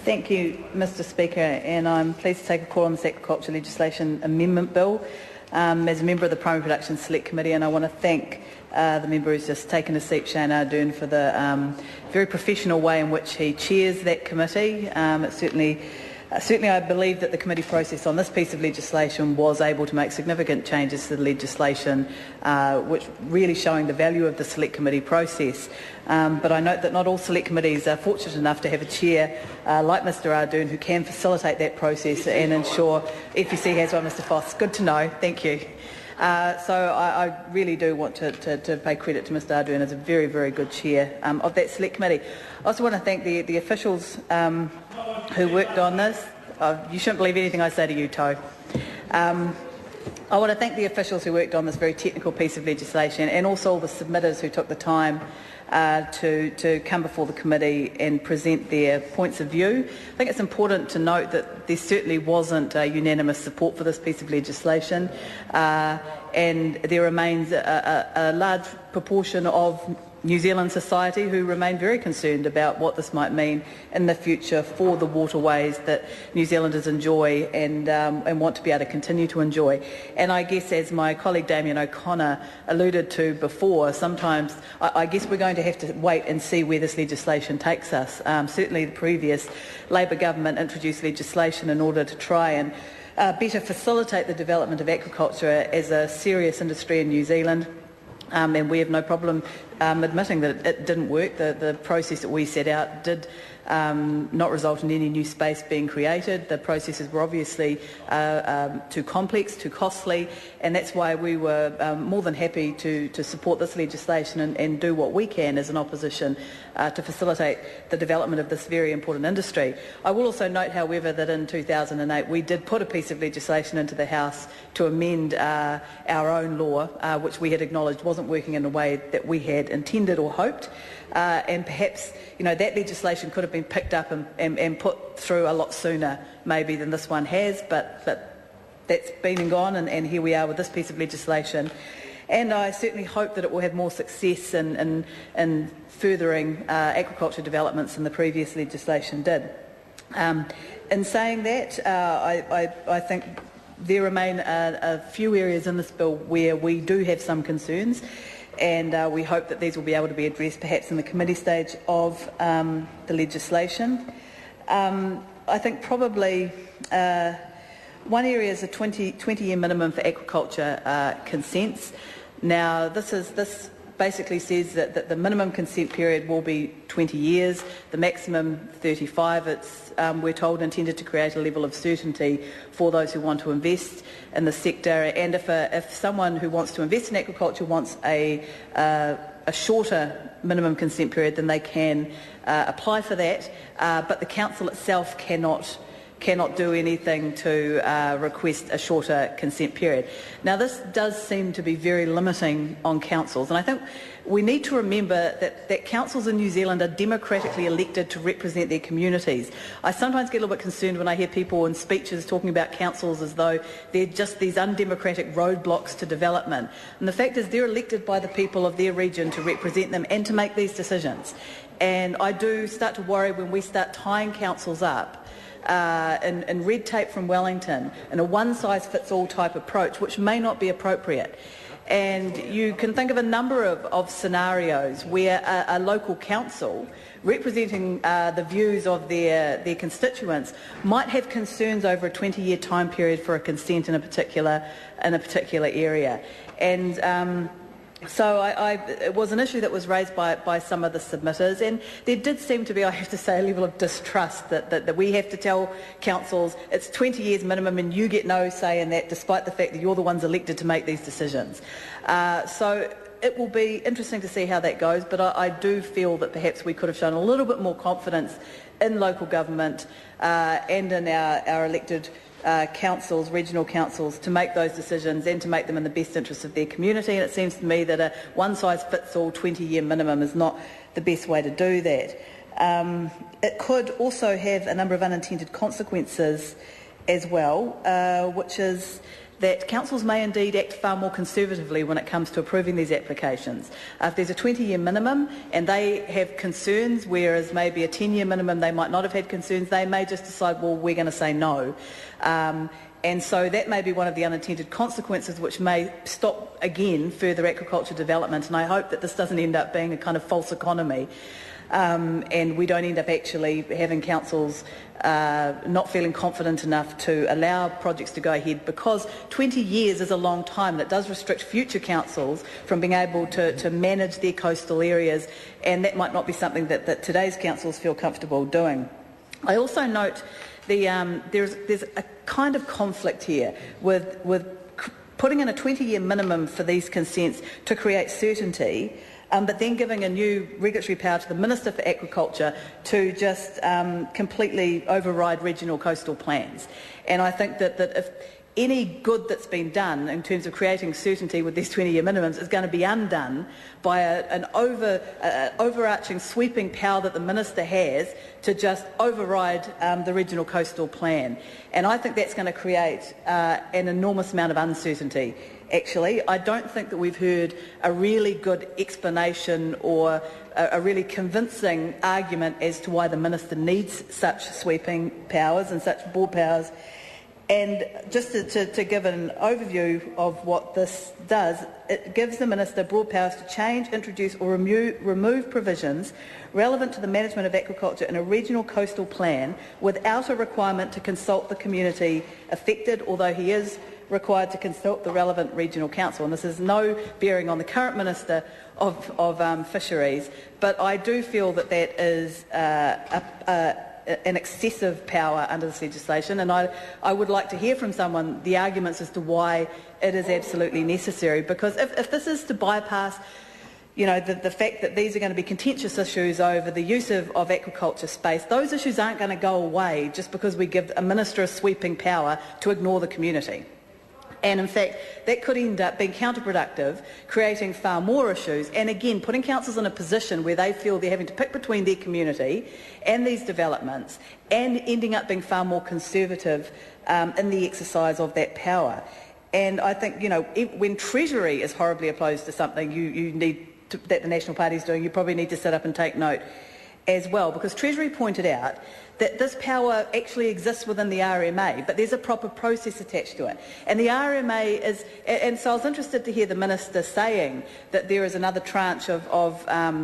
Thank you, Mr Speaker, and I'm pleased to take a call on this Aquaculture Legislation Amendment Bill as a member of the Primary Production Select Committee, and I want to thank the member who's just taken a seat, Shane Ardern, for the very professional way in which he chairs that committee. Certainly I believe that the committee process on this piece of legislation was able to make significant changes to the legislation, which really showing the value of the select committee process. But I note that not all select committees are fortunate enough to have a chair like Mr Ardern who can facilitate that process and ensure FEC has one. Mr Foss, good to know, thank you. So I really do want to pay credit to Mr Ardern as a very, very good chair of that select committee. I also want to thank the officials who worked on this. You shouldn't believe anything I say to you, Toe. I want to thank the officials who worked on this very technical piece of legislation, and also all the submitters who took the time to come before the committee and present their points of view. I think it's important to note that there certainly wasn't unanimous support for this piece of legislation, and there remains a large proportion of New Zealand society who remain very concerned about what this might mean in the future for the waterways that New Zealanders enjoy and want to be able to continue to enjoy. And I guess, as my colleague Damien O'Connor alluded to before, sometimes I guess we're going to have to wait and see where this legislation takes us. Certainly the previous Labor government introduced legislation in order to try and better facilitate the development of aquaculture as a serious industry in New Zealand. And we have no problem admitting that it didn't work. The process that we set out did not result in any new space being created. The processes were obviously too complex, too costly, and that's why we were more than happy to support this legislation and do what we can as an opposition to facilitate the development of this very important industry. I will also note, however, that in 2008 we did put a piece of legislation into the House to amend our own law, which we had acknowledged wasn't working in a way that we had intended or hoped. And perhaps, that legislation could have been picked up and put through a lot sooner maybe than this one has, but that's been and gone, and here we are with this piece of legislation. And I certainly hope that it will have more success in furthering aquaculture developments than the previous legislation did. In saying that, I think there remain a few areas in this bill where we do have some concerns, and we hope that these will be able to be addressed perhaps in the committee stage of the legislation. I think probably one area is a 20-year minimum for aquaculture consents. Now, this basically says that the minimum consent period will be 20 years, the maximum 35. It's, we're told, intended to create a level of certainty for those who want to invest in the sector. And if someone who wants to invest in aquaculture wants a shorter minimum consent period, then they can apply for that. But the council itself cannot do anything to request a shorter consent period. Now, this does seem to be very limiting on councils, and I think we need to remember that councils in New Zealand are democratically elected to represent their communities. I sometimes get a little bit concerned when I hear people in speeches talking about councils as though they're just these undemocratic roadblocks to development. And the fact is, they're elected by the people of their region to represent them and to make these decisions. And I do start to worry when we start tying councils up in red tape from Wellington, in a one-size-fits-all type approach, which may not be appropriate. And you can think of a number of scenarios where a local council representing the views of their constituents might have concerns over a 20-year time period for a consent in a particular area. And so it was an issue that was raised by some of the submitters, and there did seem to be, I have to say, a level of distrust that we have to tell councils it's 20 years minimum and you get no say in that, despite the fact that you're the ones elected to make these decisions. So it will be interesting to see how that goes, but I do feel that perhaps we could have shown a little bit more confidence in local government and in our elected councils, regional councils, to make those decisions and to make them in the best interest of their community. And it seems to me that a one-size-fits-all 20-year minimum is not the best way to do that. It could also have a number of unintended consequences as well, which is that councils may indeed act far more conservatively when it comes to approving these applications. If there's a 20-year minimum and they have concerns, whereas maybe a 10-year minimum they might not have had concerns, they may just decide, well, we're going to say no. And so that may be one of the unintended consequences which may stop, again, further aquaculture development. And I hope that this doesn't end up being a kind of false economy. And we don't end up actually having councils not feeling confident enough to allow projects to go ahead, because 20 years is a long time and it does restrict future councils from being able to manage their coastal areas, and that might not be something that today's councils feel comfortable doing. I also note there's a kind of conflict here with putting in a 20-year minimum for these consents to create certainty, but then giving a new regulatory power to the Minister for Aquaculture to just completely override regional coastal plans. And I think that if any good that's been done in terms of creating certainty with these 20-year minimums is going to be undone by an overarching sweeping power that the Minister has to just override the regional coastal plan. And I think that's going to create an enormous amount of uncertainty. Actually, I don't think that we've heard a really good explanation or a really convincing argument as to why the Minister needs such sweeping powers and such board powers. And just to give an overview of what this does, it gives the Minister broad powers to change, introduce or remove provisions relevant to the management of aquaculture in a regional coastal plan without a requirement to consult the community affected, although he is required to consult the relevant regional council. And this has no bearing on the current Minister of Fisheries, but I do feel that that is an excessive power under this legislation, and I would like to hear from someone the arguments as to why it is absolutely necessary, because if this is to bypass the fact that these are going to be contentious issues over the use of aquaculture space, those issues aren't going to go away just because we give a minister a sweeping power to ignore the community. And in fact, that could end up being counterproductive, creating far more issues, and again, putting councils in a position where they feel they're having to pick between their community and these developments, and ending up being far more conservative in the exercise of that power. And I think, when Treasury is horribly opposed to something that the National Party is doing, you probably need to sit up and take note as well, because Treasury pointed out that this power actually exists within the RMA, but there's a proper process attached to it. And the RMA is, and so I was interested to hear the Minister saying that there is another tranche of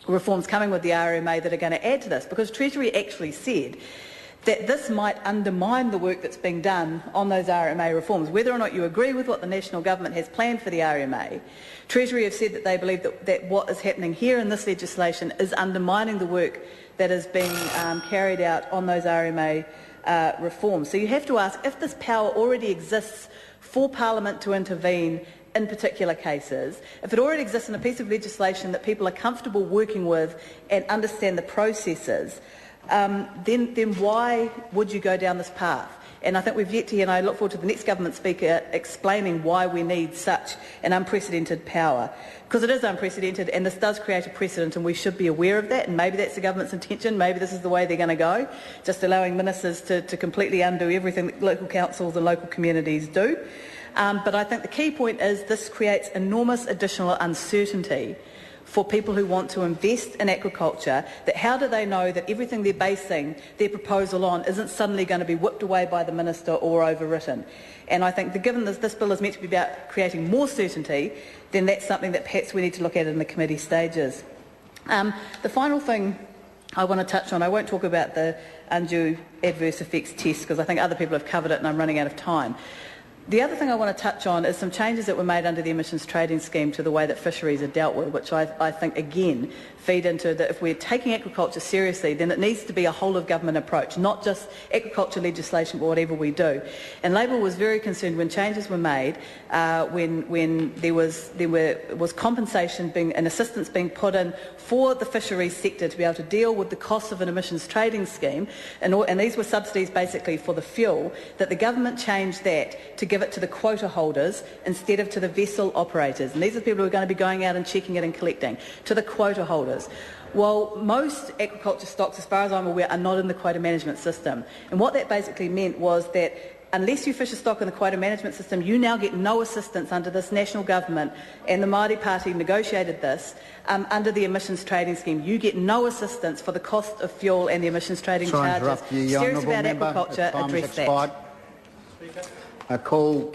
reforms coming with the RMA that are going to add to this, because Treasury actually said that this might undermine the work that's being done on those RMA reforms. Whether or not you agree with what the National Government has planned for the RMA, Treasury have said that they believe that what is happening here in this legislation is undermining the work that is being carried out on those RMA reforms. So you have to ask, if this power already exists for Parliament to intervene in particular cases, if it already exists in a piece of legislation that people are comfortable working with and understand the processes, then why would you go down this path? And I think we've yet to hear, and I look forward to the next government speaker explaining why we need such an unprecedented power. Because it is unprecedented, and this does create a precedent, and we should be aware of that, and maybe that's the government's intention, maybe this is the way they're going to go, just allowing ministers to completely undo everything that local councils and local communities do. But I think the key point is this creates enormous additional uncertainty for people who want to invest in aquaculture, that how do they know that everything they're basing their proposal on isn't suddenly going to be whipped away by the Minister or overwritten. And I think that given this bill is meant to be about creating more certainty, then that's something that perhaps we need to look at in the committee stages. The final thing I want to touch on, I won't talk about the undue adverse effects test because I think other people have covered it and I'm running out of time. The other thing I want to touch on is some changes that were made under the emissions trading scheme to the way that fisheries are dealt with, which I think, again, feed into that if we're taking aquaculture seriously, then it needs to be a whole-of-government approach, not just aquaculture legislation, but whatever we do. And Labor was very concerned when changes were made, when there was compensation and assistance being put in for the fisheries sector to be able to deal with the costs of an emissions trading scheme, and these were subsidies basically for the fuel, that the government changed that to give it to the quota holders instead of to the vessel operators. And these are the people who are going to be going out and checking it and collecting, to the quota holders. Well, most aquaculture stocks, as far as I'm aware, are not in the quota management system. And what that basically meant was that unless you fish a stock in the quota management system, you now get no assistance under this national government, and the Māori Party negotiated this under the emissions trading scheme. You get no assistance for the cost of fuel and the emissions trading charges. Serious about aquaculture, address that. I call